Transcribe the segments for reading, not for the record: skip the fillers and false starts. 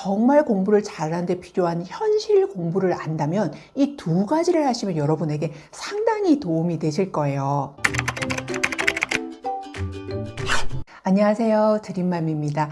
정말 공부를 잘하는 데 필요한 현실 공부를 안다면 이 두 가지를 하시면 여러분에게 상당히 도움이 되실 거예요. 안녕하세요. 드림맘입니다.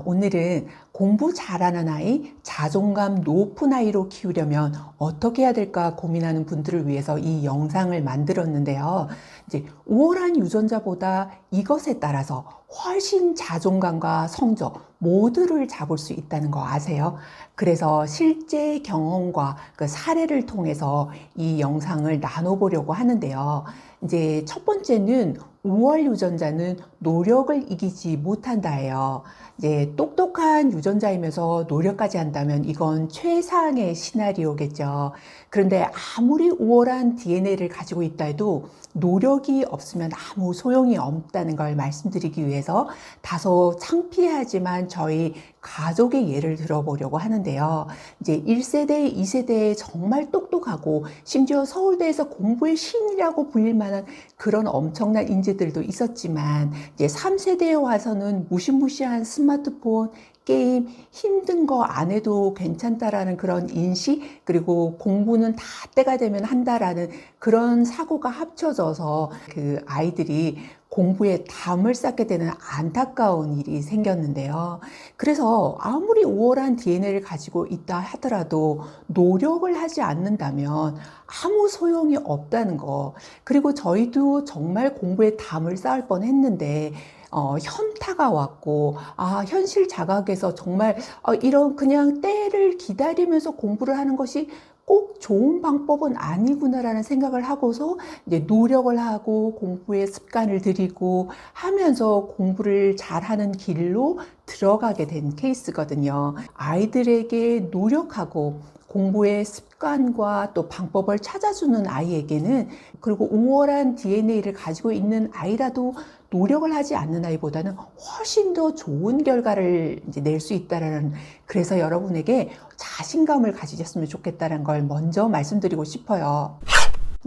오늘은 공부 잘하는 아이, 자존감 높은 아이로 키우려면 어떻게 해야 될까 고민하는 분들을 위해서 이 영상을 만들었는데요. 이제 우월한 유전자보다 이것에 따라서 훨씬 자존감과 성적 모두를 잡을 수 있다는 거 아세요? 그래서 실제 경험과 그 사례를 통해서 이 영상을 나눠보려고 하는데요. 이제 첫 번째는 우월 유전자는 노력을 이기지 못한다예요. 이제 똑똑한 유전자이면서 노력까지 한다면 이건 최상의 시나리오겠죠. 그런데 아무리 우월한 DNA를 가지고 있다 해도 노력이 없으면 아무 소용이 없다는 걸 말씀드리기 위해서 다소 창피하지만 저희 가족의 예를 들어보려고 하는데요. 이제 1세대, 2세대에 정말 똑똑하고 심지어 서울대에서 공부의 신이라고 불릴 만한 그런 엄청난 인재들도 있었지만 이제 3세대에 와서는 무시무시한 스마트폰, 게임, 힘든 거 안 해도 괜찮다라는 그런 인식, 그리고 공부는 다 때가 되면 한다라는 그런 사고가 합쳐져서 그 아이들이 공부에 담을 쌓게 되는 안타까운 일이 생겼는데요. 그래서 아무리 우월한 DNA를 가지고 있다 하더라도 노력을 하지 않는다면 아무 소용이 없다는 거. 그리고 저희도 정말 공부에 담을 쌓을 뻔 했는데 현타가 왔고, 현실 자각에서 정말 이런 그냥 때를 기다리면서 공부를 하는 것이 꼭 좋은 방법은 아니구나라는 생각을 하고서 이제 노력을 하고 공부에 습관을 들이고 하면서 공부를 잘하는 길로 들어가게 된 케이스거든요. 아이들에게 노력하고 공부의 습관과 또 방법을 찾아주는 아이에게는, 그리고 우월한 DNA를 가지고 있는 아이라도 노력을 하지 않는 아이보다는 훨씬 더 좋은 결과를 이제 낼 수 있다라는, 그래서 여러분에게 자신감을 가지셨으면 좋겠다는 걸 먼저 말씀드리고 싶어요.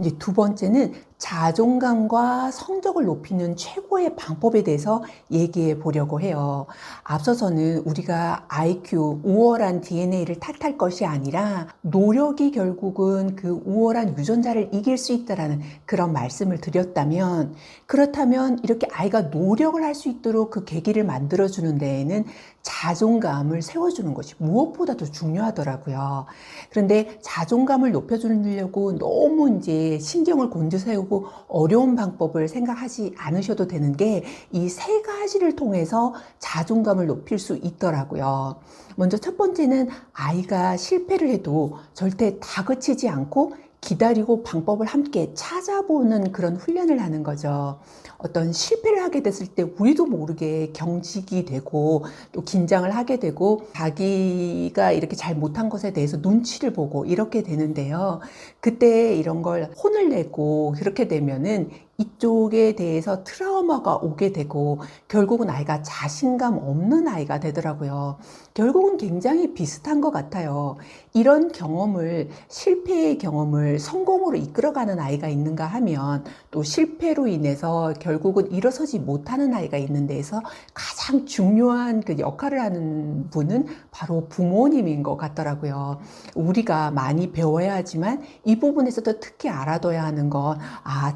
이제 두 번째는 자존감과 성적을 높이는 최고의 방법에 대해서 얘기해 보려고 해요. 앞서서는 우리가 IQ, 우월한 DNA를 탓할 것이 아니라 노력이 결국은 그 우월한 유전자를 이길 수 있다라는 그런 말씀을 드렸다면, 그렇다면 이렇게 아이가 노력을 할 수 있도록 그 계기를 만들어주는 데에는 자존감을 세워주는 것이 무엇보다도 중요하더라고요. 그런데 자존감을 높여주려고 너무 이제 신경을 곤두세우고 어려운 방법을 생각하지 않으셔도 되는 게 이 세 가지를 통해서 자존감을 높일 수 있더라고요. 먼저 첫 번째는 아이가 실패를 해도 절대 다그치지 않고 기다리고 방법을 함께 찾아보는 그런 훈련을 하는 거죠. 어떤 실패를 하게 됐을 때 우리도 모르게 경직이 되고 또 긴장을 하게 되고 자기가 이렇게 잘 못한 것에 대해서 눈치를 보고 이렇게 되는데요. 그때 이런 걸 혼을 내고 그렇게 되면은 이쪽에 대해서 트라우마가 오게 되고 결국은 아이가 자신감 없는 아이가 되더라고요. 결국은 굉장히 비슷한 것 같아요. 이런 경험을, 실패의 경험을 성공으로 이끌어가는 아이가 있는가 하면 또 실패로 인해서 결국은 일어서지 못하는 아이가 있는 데에서 가장 중요한 그 역할을 하는 분은 바로 부모님인 것 같더라고요. 우리가 많이 배워야 하지만 이 부분에서도 특히 알아둬야 하는 건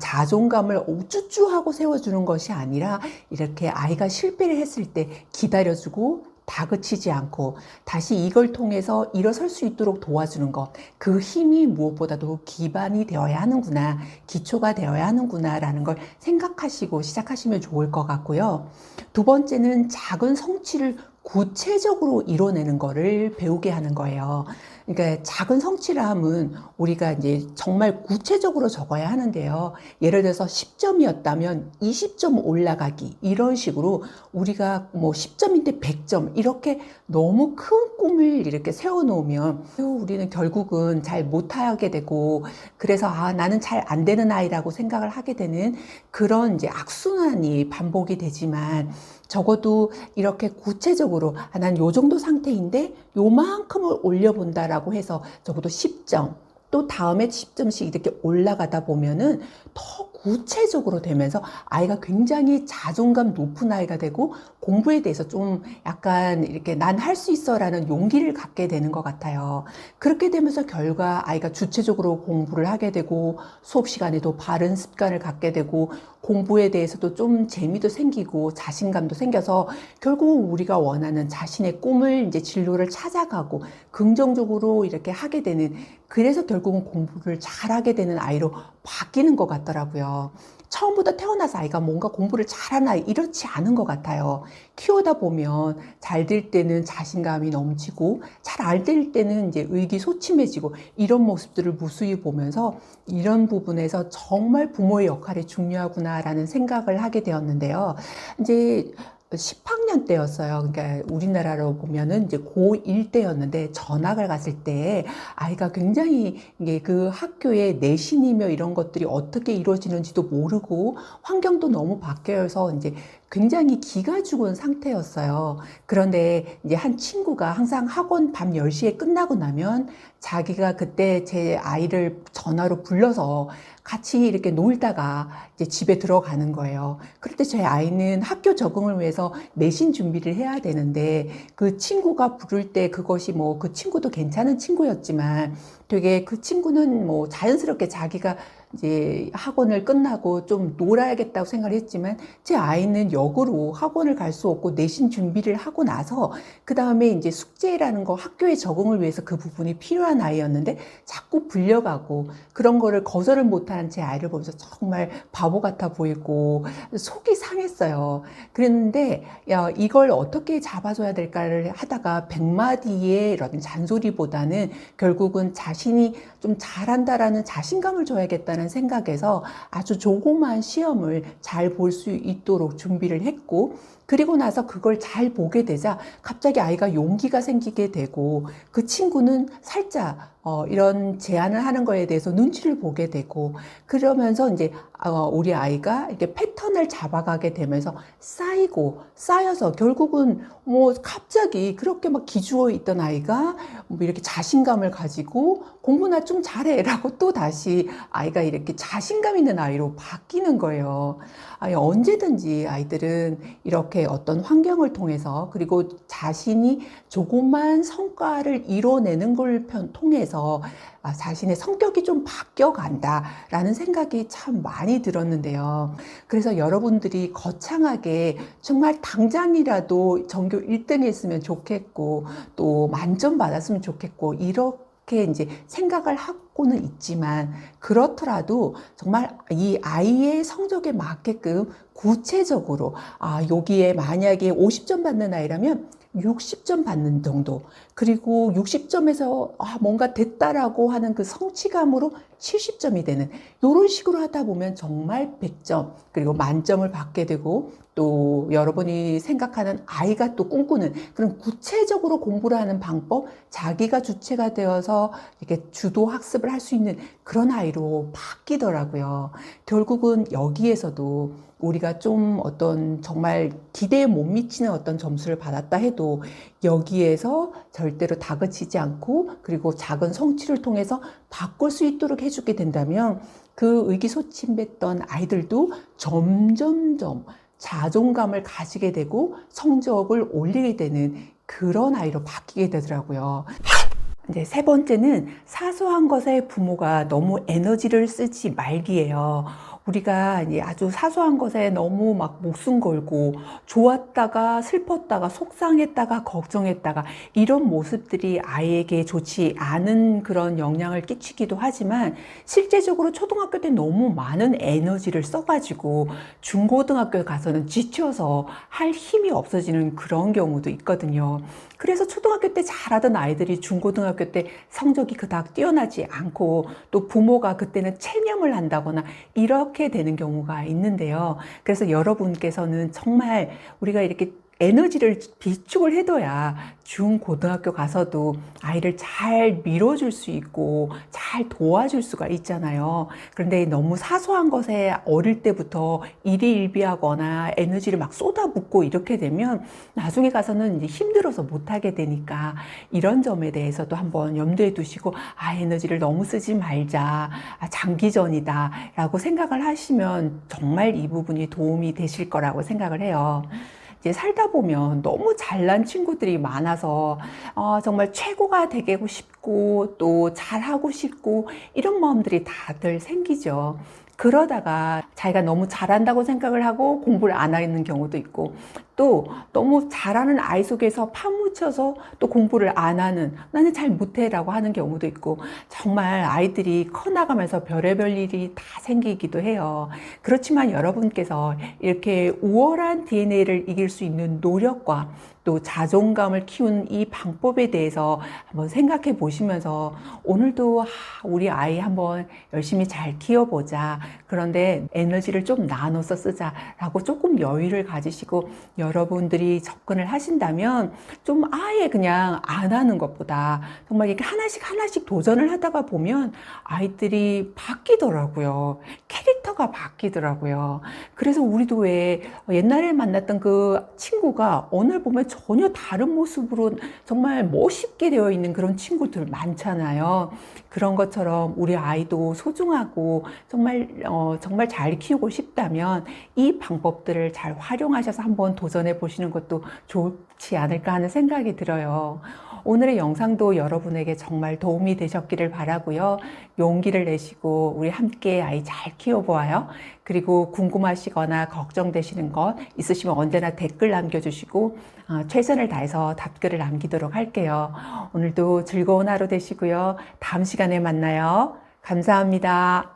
자존감을 우쭈쭈 하고 세워주는 것이 아니라 이렇게 아이가 실패를 했을 때 기다려주고 다그치지 않고 다시 이걸 통해서 일어설 수 있도록 도와주는 것, 그 힘이 무엇보다도 기반이 되어야 하는구나, 기초가 되어야 하는구나 라는 걸 생각하시고 시작하시면 좋을 것 같고요. 두 번째는 작은 성취를 구체적으로 이뤄내는 거를 배우게 하는 거예요. 그러니까 작은 성취라 함은 우리가 이제 정말 구체적으로 적어야 하는데요. 예를 들어서 10점이었다면 20점 올라가기, 이런 식으로 우리가 뭐 10점인데 100점 이렇게 너무 큰 꿈을 이렇게 세워놓으면 우리는 결국은 잘 못하게 되고, 그래서 나는 잘 안 되는 아이라고 생각을 하게 되는 그런 이제 악순환이 반복이 되지만, 적어도 이렇게 구체적으로 난 요 정도 상태인데 요만큼을 올려본다라고 해서 적어도 10점, 또 다음에 10점씩 이렇게 올라가다 보면은 더 구체적으로 되면서 아이가 굉장히 자존감 높은 아이가 되고 공부에 대해서 좀 약간 이렇게 난 할 수 있어라는 용기를 갖게 되는 것 같아요. 그렇게 되면서 결과 아이가 주체적으로 공부를 하게 되고 수업 시간에도 바른 습관을 갖게 되고 공부에 대해서도 좀 재미도 생기고 자신감도 생겨서 결국 우리가 원하는 자신의 꿈을 이제 진로를 찾아가고 긍정적으로 이렇게 하게 되는, 그래서 결국은 공부를 잘하게 되는 아이로 바뀌는 것 같더라고요. 처음부터 태어나서 아이가 뭔가 공부를 잘하는 아이 이렇지 않은 것 같아요. 키우다 보면 잘 될 때는 자신감이 넘치고 잘 안 될 때는 이제 의기소침해지고 이런 모습들을 무수히 보면서 이런 부분에서 정말 부모의 역할이 중요하구나라는 생각을 하게 되었는데요. 이제 10학년 때였어요. 그러니까 우리나라로 보면은 이제 고1 때였는데 전학을 갔을 때 아이가 굉장히 이게 그 학교의 내신이며 이런 것들이 어떻게 이루어지는지도 모르고 환경도 너무 바뀌어서 이제 굉장히 기가 죽은 상태였어요. 그런데 이제 한 친구가 항상 학원 밤 10시에 끝나고 나면 자기가 그때 제 아이를 전화로 불러서 같이 이렇게 놀다가 이제 집에 들어가는 거예요. 그럴 때 제 아이는 학교 적응을 위해서 내신 준비를 해야 되는데 그 친구가 부를 때 그것이 뭐 그 친구도 괜찮은 친구였지만 되게 그 친구는 뭐 자연스럽게 자기가 이제 학원을 끝나고 좀 놀아야겠다고 생각을 했지만 제 아이는 역으로 학원을 갈 수 없고 내신 준비를 하고 나서 그 다음에 이제 숙제라는 거 학교에 적응을 위해서 그 부분이 필요한 아이였는데 자꾸 불려가고 그런 거를 거절을 못하는 제 아이를 보면서 정말 바보 같아 보이고 속이 상했어요. 그랬는데 야, 이걸 어떻게 잡아줘야 될까를 하다가 100마디의 이런 잔소리보다는 결국은 자신이 좀 잘한다라는 자신감을 줘야겠다는 생각에서 아주 조그마한 시험을 잘 볼 수 있도록 준비를 했고, 그리고 나서 그걸 잘 보게 되자 갑자기 아이가 용기가 생기게 되고 그 친구는 살짝 이런 제안을 하는 거에 대해서 눈치를 보게 되고 그러면서 이제 우리 아이가 이렇게 패턴을 잡아가게 되면서 쌓여서 결국은 뭐 갑자기 그렇게 막 기죽어 있던 아이가 뭐 이렇게 자신감을 가지고 공부나 좀 잘해라고 또 다시 아이가 이렇게 자신감 있는 아이로 바뀌는 거예요. 아니, 언제든지 아이들은 이렇게 어떤 환경을 통해서 그리고 자신이 조그만 성과를 이뤄내는 걸 통해서 자신의 성격이 좀 바뀌어간다라는 생각이 참 많이 들었는데요. 그래서 여러분들이 거창하게 정말 당장이라도 전교 1등 했으면 좋겠고 또 만점 받았으면 좋겠고 이렇게 이제 생각을 하고는 있지만 그렇더라도 정말 이 아이의 성적에 맞게끔 구체적으로 여기에 만약에 50점 받는 아이라면 60점 받는 정도, 그리고 60점에서 뭔가 됐다라고 하는 그 성취감으로 70점이 되는 이런 식으로 하다 보면 정말 100점 그리고 만점을 받게 되고 또 여러분이 생각하는 아이가 또 꿈꾸는 그런 구체적으로 공부를 하는 방법, 자기가 주체가 되어서 이렇게 주도 학습을 할 수 있는 그런 아이로 바뀌더라고요. 결국은 여기에서도 우리가 좀 어떤 정말 기대에 못 미치는 어떤 점수를 받았다 해도 여기에서 절대로 다그치지 않고 그리고 작은 성취를 통해서 바꿀 수 있도록 해주게 된다면 그 의기소침했던 아이들도 점점점 자존감을 가지게 되고 성적을 올리게 되는 그런 아이로 바뀌게 되더라고요. 이제 세 번째는 사소한 것에 부모가 너무 에너지를 쓰지 말기예요. 우리가 이제 아주 사소한 것에 너무 막 목숨 걸고 좋았다가 슬펐다가 속상했다가 걱정했다가 이런 모습들이 아이에게 좋지 않은 그런 영향을 끼치기도 하지만 실제적으로 초등학교 때 너무 많은 에너지를 써가지고 중고등학교에 가서는 지쳐서 할 힘이 없어지는 그런 경우도 있거든요. 그래서 초등학교 때 잘하던 아이들이 중고등학교 때 성적이 그닥 뛰어나지 않고 또 부모가 그때는 체념을 한다거나 이렇게 되는 경우가 있는데요. 그래서 여러분께서는 정말 우리가 이렇게 에너지를 비축을 해둬야 중고등학교 가서도 아이를 잘 밀어줄 수 있고 잘 도와줄 수가 있잖아요. 그런데 너무 사소한 것에 어릴 때부터 일희일비하거나 에너지를 막 쏟아붓고 이렇게 되면 나중에 가서는 이제 힘들어서 못하게 되니까 이런 점에 대해서도 한번 염두에 두시고 에너지를 너무 쓰지 말자, 장기전이다 라고 생각을 하시면 정말 이 부분이 도움이 되실 거라고 생각을 해요. 이제 살다 보면 너무 잘난 친구들이 많아서 정말 최고가 되고 싶고 또 잘하고 싶고 이런 마음들이 다들 생기죠. 그러다가 자기가 너무 잘한다고 생각을 하고 공부를 안 하는 경우도 있고, 또 너무 잘하는 아이 속에서 파묻혀서 또 공부를 안 하는, 나는 잘 못해라고 하는 경우도 있고, 정말 아이들이 커나가면서 별의별 일이 다 생기기도 해요. 그렇지만 여러분께서 이렇게 우월한 DNA를 이길 수 있는 노력과 또 자존감을 키우는 이 방법에 대해서 한번 생각해 보시면서 오늘도 우리 아이 한번 열심히 잘 키워보자. 그런데 에너지를 좀 나눠서 쓰자라고 조금 여유를 가지시고 여러분들이 접근을 하신다면 좀 아예 그냥 안 하는 것보다 정말 이렇게 하나씩 하나씩 도전을 하다가 보면 아이들이 바뀌더라고요. 캐릭터가 바뀌더라고요. 그래서 우리도 왜 옛날에 만났던 그 친구가 오늘 보면 전혀 다른 모습으로 정말 멋있게 되어 있는 그런 친구들 많잖아요. 그런 것처럼 우리 아이도 소중하고 정말 잘 키우고 싶다면 이 방법들을 잘 활용하셔서 한번 도전해 보시는 것도 좋지 않을까 하는 생각이 들어요. 오늘의 영상도 여러분에게 정말 도움이 되셨기를 바라고요. 용기를 내시고 우리 함께 아이 잘 키워보아요. 그리고 궁금하시거나 걱정되시는 것 있으시면 언제나 댓글 남겨주시고 최선을 다해서 답글을 남기도록 할게요. 오늘도 즐거운 하루 되시고요. 다음 시간에 만나요. 감사합니다.